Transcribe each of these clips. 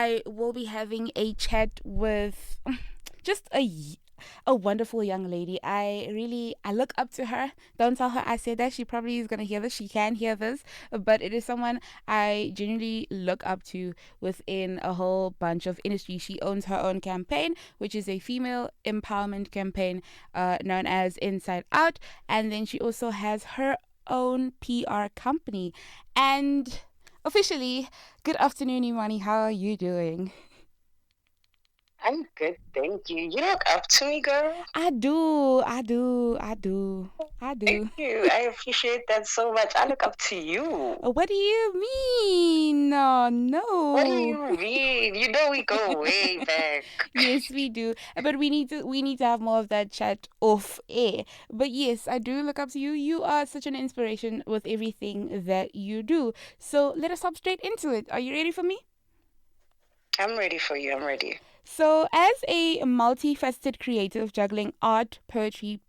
I will be having a chat with just a wonderful young lady. I look up to her. Don't tell her I said that. She probably is gonna hear this. She can hear this, but it is someone I genuinely look up to within a whole bunch of industry. She owns her own campaign, which is a female empowerment campaign known as Inside Out, and then she also has her own PR company. And officially, good afternoon, Imani. How are you doing? I'm good, thank you. You look up to me, girl. I do, I do, I do, I Thank do. you. I appreciate that so much. I look up to you. What do you mean? No, What do no. you mean? You know we go way back. Yes, we do. But we need to have more of that chat off air. But yes, I do look up to you. You are such an inspiration with everything that you do. So let us hop straight into it. Are you ready for me? I'm ready for you. I'm ready. So, as a multifaceted creative juggling art, poetry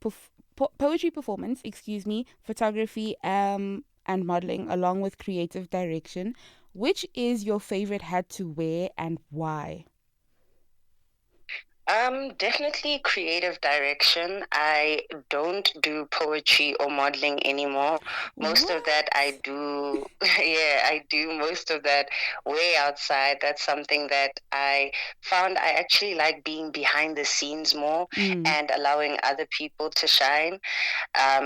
performance, photography, and modeling, along with creative direction, which is your favorite hat to wear and why? Definitely creative direction. I don't do poetry or modeling anymore. Most of that What? I do, yeah, I do most of that way outside. That's something that I found I actually like being behind the scenes more Mm. and allowing other people to shine,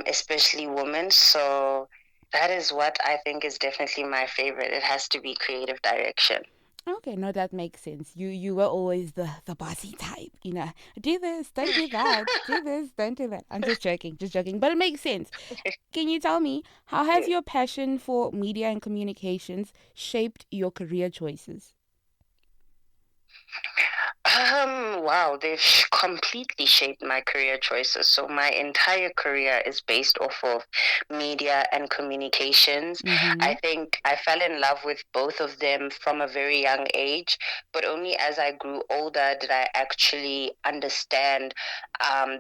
especially women. So that is what I think is definitely my favorite. It has to be creative direction. Okay, no, that makes sense. You were always the bossy type, Do this, don't do that. Do this, don't do that. I'm just joking, but it makes sense. Can you tell me how has your passion for media and communications shaped your career choices? Wow, they've completely shaped my career choices. So my entire career is based off of media and communications. Mm-hmm. I think I fell in love with both of them from a very young age, but only as I grew older did I actually understand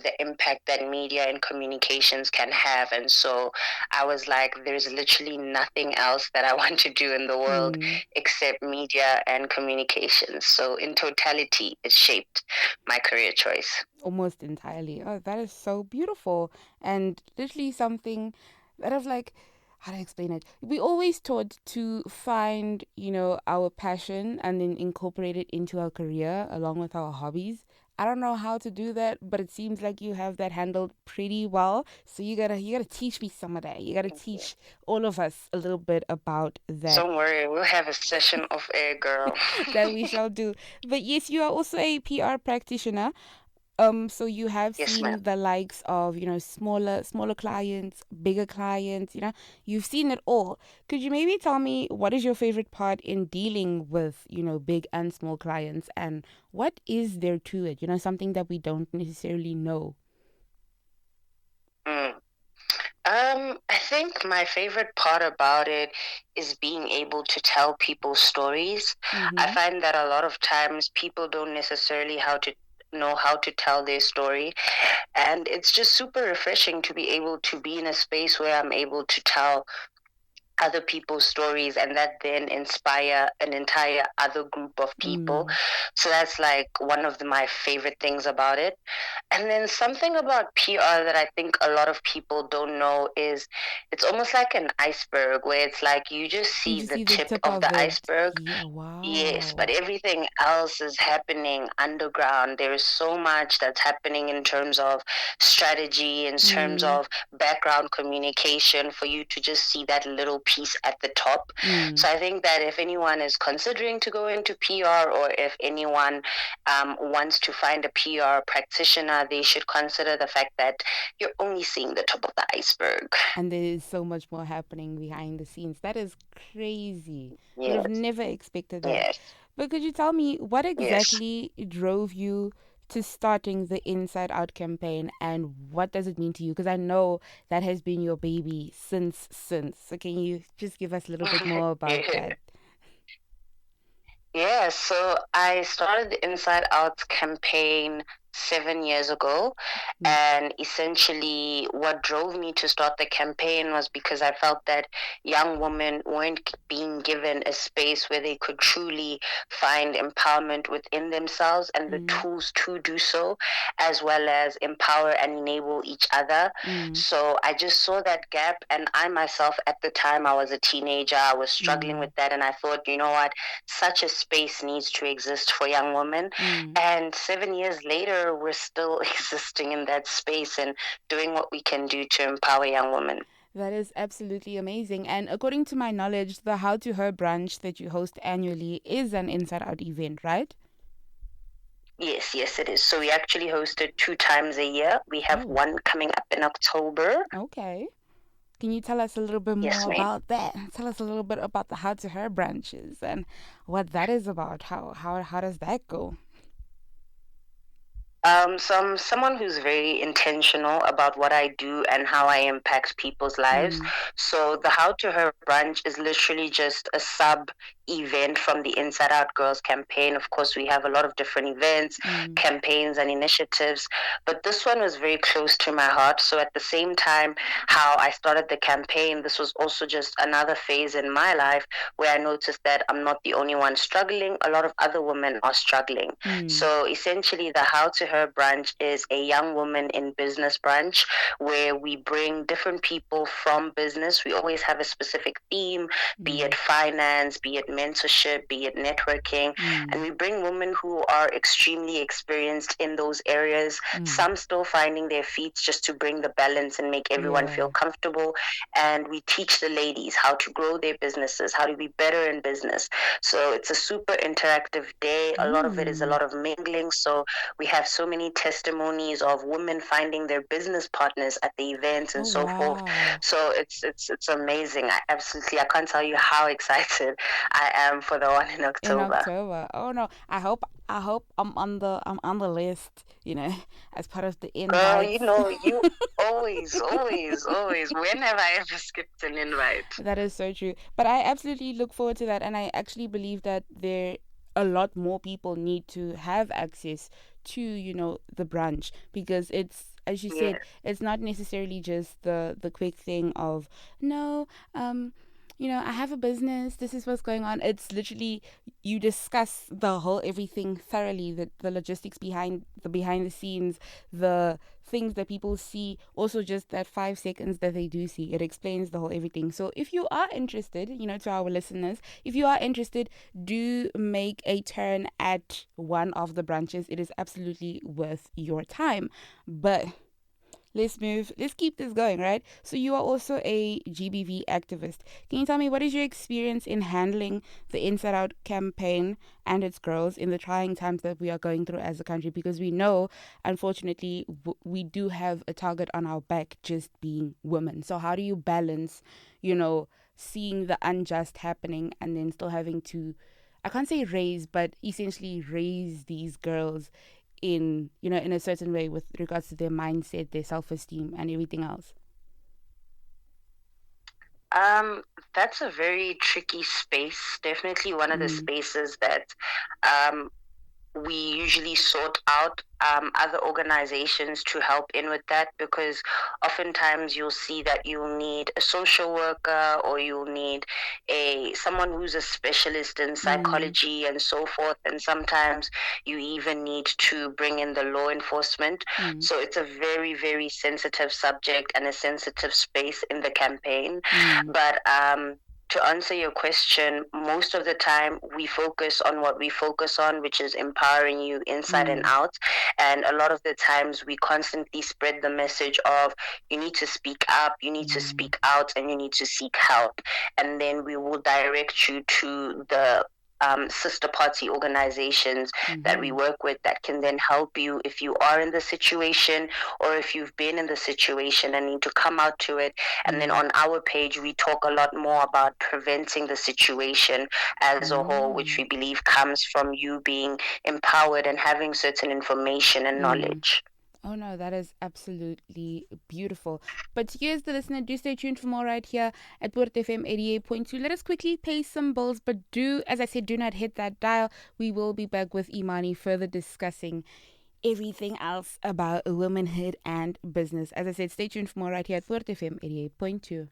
the impact that media and communications can have. And so I was like, there's literally nothing else that I want to do in the world Mm, except media and communications. So in totality, it shaped my career choice. almost entirely. Oh, that is so beautiful and literally something that I've like. How to explain it? We always taught to find, our passion and then incorporate it into our career along with our hobbies. I don't know how to do that, but it seems like you have that handled pretty well. So you gotta teach me some of that. You gotta teach all of us a little bit about that. Don't worry, we'll have a session of air, girl. That we shall do. But yes, you are also a PR practitioner. So you have Yes, ma'am. seen the likes of, smaller clients, bigger clients, you've seen it all. Could you maybe tell me what is your favorite part in dealing with, big and small clients and what is there to it? Something that we don't necessarily know. Mm. I think my favorite part about it is being able to tell people stories. I Mm-hmm. find that a lot of times people don't necessarily how to know how to tell their story. And it's just super refreshing to be able to be in a space where I'm able to tell other people's stories and that then inspire an entire other group of people. Mm. So that's like one of my favorite things about it. And then something about PR that I think a lot of people don't know is it's almost like an iceberg where it's like you just You see just the see the tip tip of of the it. iceberg. Yeah, Yes, wow. but everything else is happening underground. There is so much that's happening in terms of strategy, in terms Mm. of background communication for you to just see that little piece at the top. Mm. So I think that if anyone is considering to go into PR or if anyone wants to find a PR practitioner, they should consider the fact that you're only seeing the top of the iceberg. And there is so much more happening behind the scenes. That is crazy. Would have Yes, never expected that. yes, But could you tell me what yes. exactly drove you to starting the Inside Out campaign and what does it mean to you? Because I know that has been your baby since. So can you just give us a little bit more about that? Yeah, so I started the Inside Out campaign 7 years ago. And essentially, what drove me to start the campaign was because I felt that young women weren't being given a space where they could truly find empowerment within themselves and the tools to do so, as well as empower and enable each other. So I just saw that gap, and I myself, at the time, I was a teenager, I was struggling with that, and I thought, you know what, such a space needs to exist for young women. And 7 years later, we're still existing in that space and doing what we can do to empower young women. That is absolutely amazing. And according to my knowledge, the How To Her Brunch that you host annually is an Inside Out event, right? Yes, it is. So we actually host it 2 times a year. We have one coming up in October. Okay. Can you tell us a little bit more about that? Tell us a little bit about the How To Her brunches and what that is about. How does that go? So I'm someone who's very intentional about what I do and how I impact people's lives. So the How To Her brunch is literally just a sub event from the Inside Out Girls campaign. Of course, we have a lot of different events, campaigns, and initiatives, but this one was very close to my heart. So at the same time, how I started the campaign, this was also just another phase in my life where I noticed that I'm not the only one struggling. A lot of other women are struggling. So essentially, the How To Her brunch is a young woman in business brunch where we bring different people from business. We always have a specific theme, be it finance, be it mentorship, be it networking, and we bring women who are extremely experienced in those areas, some still finding their feet, just to bring the balance and make everyone feel comfortable. And we teach the ladies how to grow their businesses, how to be better in business. So it's a super interactive day. A lot of it is a lot of mingling. So we have so many testimonies of women finding their business partners at the events and so forth. So it's amazing. I can't tell you how excited I am for the one in October. In October. Oh no. I hope I'm on the list, as part of the invite. Girl, you always. When have I ever skipped an invite? That is so true. But I absolutely look forward to that, and I actually believe that a lot more people need to have access to, the brunch, because it's, as you said, it's not necessarily just the quick thing of, no, I have a business, this is what's going on. It's literally, you discuss the whole everything thoroughly, the logistics behind the scenes, the things that people see, also just that 5 seconds that they do see. It explains the whole everything. So if you are interested, to our listeners, if you are interested, do make a turn at one of the brunches. It is absolutely worth your time. But let's keep this going, right? So you are also a GBV activist. Can you tell me, what is your experience in handling the Inside Out campaign and its girls in the trying times that we are going through as a country? Because we know, unfortunately, we do have a target on our back, just being women. So how do you balance, seeing the unjust happening and then still having to, I can't say raise, but essentially raise these girls in a certain way with regards to their mindset, their self-esteem, and everything else? That's a very tricky space. Definitely one of the spaces that we usually sort out other organizations to help in with that, because oftentimes you'll see that you'll need a social worker, or you'll need someone who's a specialist in psychology and so forth, and sometimes you even need to bring in the law enforcement. So it's a very, very sensitive subject and a sensitive space in the campaign. But to answer your question, most of the time we focus on what we focus on, which is empowering you inside and out. And a lot of the times we constantly spread the message of, you need to speak up, you need to speak out, and you need to seek help. And then we will direct you to the sister party organizations that we work with, that can then help you if you are in the situation, or if you've been in the situation and need to come out to it. And then on our page, we talk a lot more about preventing the situation as a whole, which we believe comes from you being empowered and having certain information and knowledge. Oh no, that is absolutely beautiful. But you as the listener, do stay tuned for more right here at Poort FM 88.2. Let us quickly pay some bills, but as I said, do not hit that dial. We will be back with Imani further discussing everything else about womanhood and business. As I said, stay tuned for more right here at Poort FM 88.2.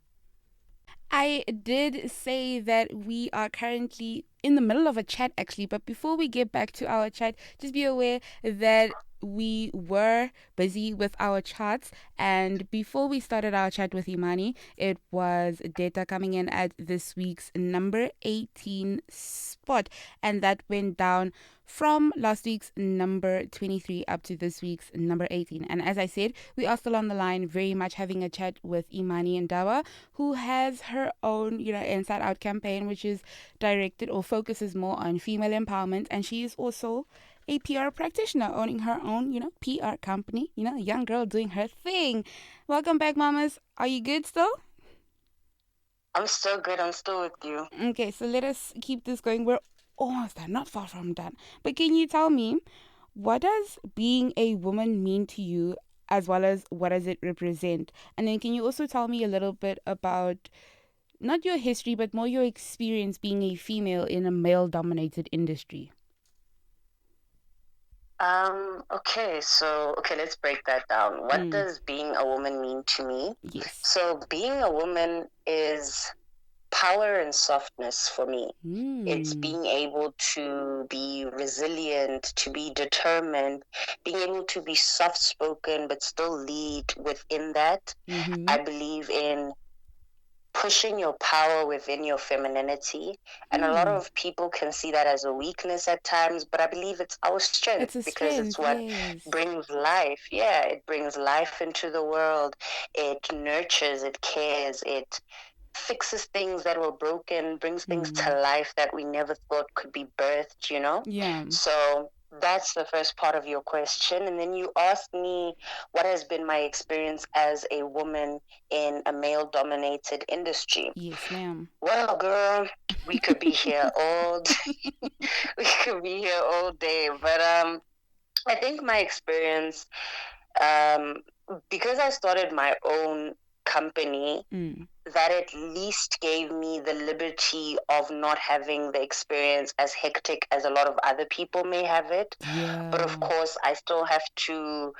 I did say that we are currently in the middle of a chat, actually, but before we get back to our chat, just be aware that we were busy with our charts, and before we started our chat with Imani, it was data coming in at this week's number 18 spot, and that went down from last week's number 23 up to this week's number 18. And as I said, we are still on the line, very much having a chat with Imani Ndaba, who has her own, Inside Out campaign, which is directed or focuses more on female empowerment. And she is also a PR practitioner, owning her own, PR company, a young girl doing her thing. Welcome back, mamas. Are you good still? I'm still good. I'm still with you. Okay, so let us keep this going. We're almost done, not far from done. But can you tell me, what does being a woman mean to you, as well as what does it represent? And then can you also tell me a little bit about not your history, but more your experience being a female in a male-dominated industry? Okay, let's break that down. What does being a woman mean to me? Yes. So being a woman is power and softness for me. It's being able to be resilient, to be determined, being able to be soft-spoken but still lead within that. I believe in pushing your power within your femininity, and a lot of people can see that as a weakness at times, but I believe it's our strength, because it's what brings life. Yeah, it brings life into the world. It nurtures, it cares, it fixes things that were broken, brings things to life that we never thought could be birthed, Yeah. So that's the first part of your question. And then you asked me what has been my experience as a woman in a male-dominated industry. Yes, ma'am. Well, girl, we could be here all day. We could be here all day. But I think my experience, because I started my own company, that at least gave me the liberty of not having the experience as hectic as a lot of other people may have it. Yeah. But of course, I still have to,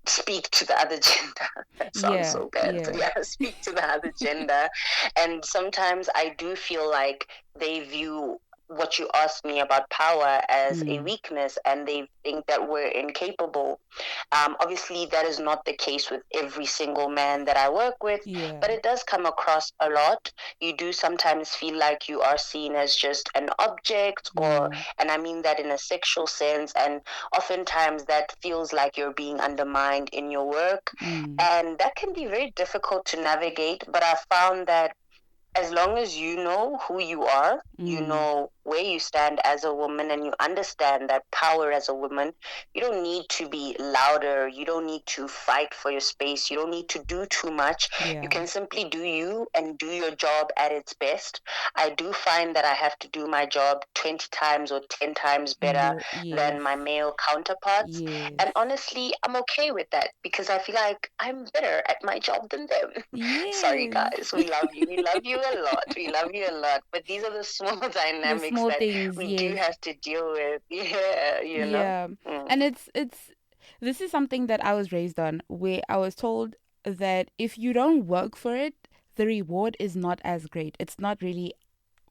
speak to the other gender. That sounds so bad. Yeah. But yeah, speak to the other gender. And sometimes I do feel like they view what you asked me about power as a weakness, and they think that we're incapable. Obviously, that is not the case with every single man that I work with, but it does come across a lot. You do sometimes feel like you are seen as just an object, and I mean that in a sexual sense, and oftentimes that feels like you're being undermined in your work, and that can be very difficult to navigate. But I found that as long as you know who you are, you know where you stand as a woman, and you understand that power as a woman, you don't need to be louder. You don't need to fight for your space. You don't need to do too much. You can simply do you and do your job at its best. I do find that I have to do my job 20 times or 10 times better than my male counterparts. And honestly, I'm okay with that, because I feel like I'm better at my job than them. Sorry, guys. We love you. We love you a lot. We love you a lot. But these are the small dynamics that we do have to deal with. Yeah, you know. And it's this is something that I was raised on, where I was told that if you don't work for it, the reward is not as great. It's not really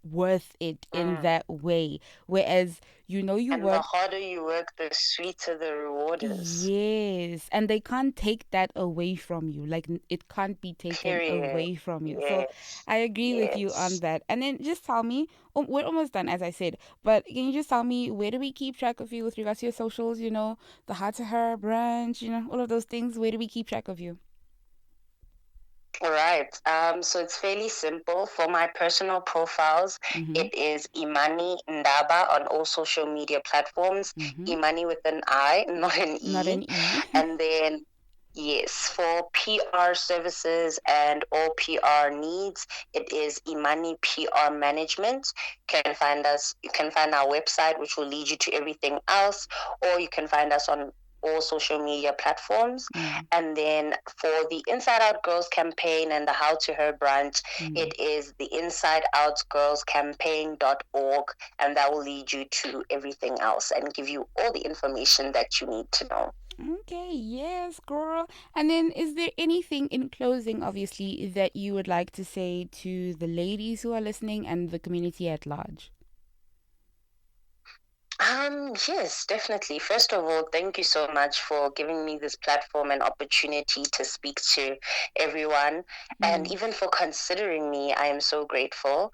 worth it in that way. Whereas you work, the harder you work, the sweeter the reward is. Yes, and they can't take that away from you. Like, it can't be taken away from you. So I agree with you on that. And then just tell me, we're almost done, as I said, but can you just tell me, where do we keep track of you with regards to your socials? The To Her Brunch, all of those things. Where do we keep track of you? All right. So it's fairly simple. For my personal profiles, it is Imani Ndaba on all social media platforms. Imani with an I, not an E. Not an E. And then, yes, for PR services and all PR needs, it is Imani PR Management. You can find our website, which will lead you to everything else, or you can find us on all social media platforms. Mm. And then for the Inside Out Girls campaign and the How to Her Brunch, Mm. it is the insideoutgirlscampaign.org, and that will lead you to everything else and give you all the information that you need to know. Okay, yes, girl. And then, is there anything in closing, obviously, that you would like to say to the ladies who are listening and the community at large? Yes, definitely. First of all, thank you so much for giving me this platform and opportunity to speak to everyone, and Mm. even for considering me. I am so grateful.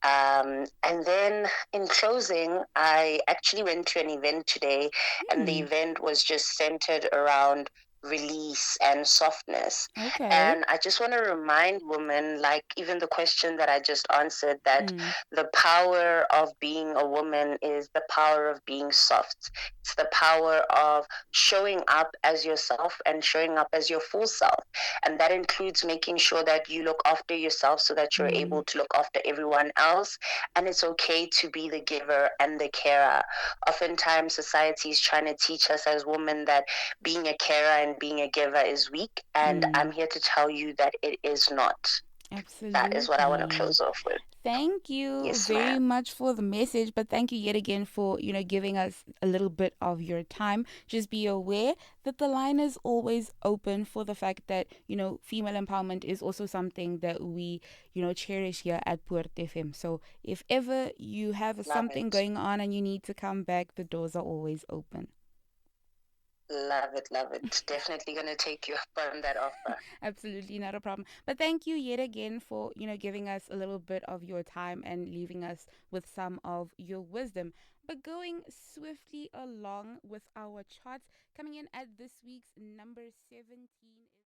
And then in closing, I actually went to an event today, and the Mm. event was just centered around release and softness. Okay. And I just want to remind women, like even the question that I just answered, that Mm. the power of being a woman is the power of being soft. It's the power of showing up as yourself and showing up as your full self. And that includes making sure that you look after yourself so that you're able Mm. to look after everyone else. And it's okay to be the giver and the carer. Oftentimes, society is trying to teach us as women that being a carer and being a giver is weak. And I'm Mm. here to tell you that it is not. That is what I want to Absolutely. close off with. Thank you Yes, very ma'am. much for the message, but thank you yet again for, giving us a little bit of your time. Just be aware that the line is always open for the fact that, female empowerment is also something that we, cherish here at Poort FM. So if ever you have Love something it. going on and you need to come back, the doors are always open. Love it. Love it. Definitely going to take you up on that offer. Absolutely not a problem. But thank you yet again for, giving us a little bit of your time and leaving us with some of your wisdom. But going swiftly along with our charts, coming in at this week's number 17.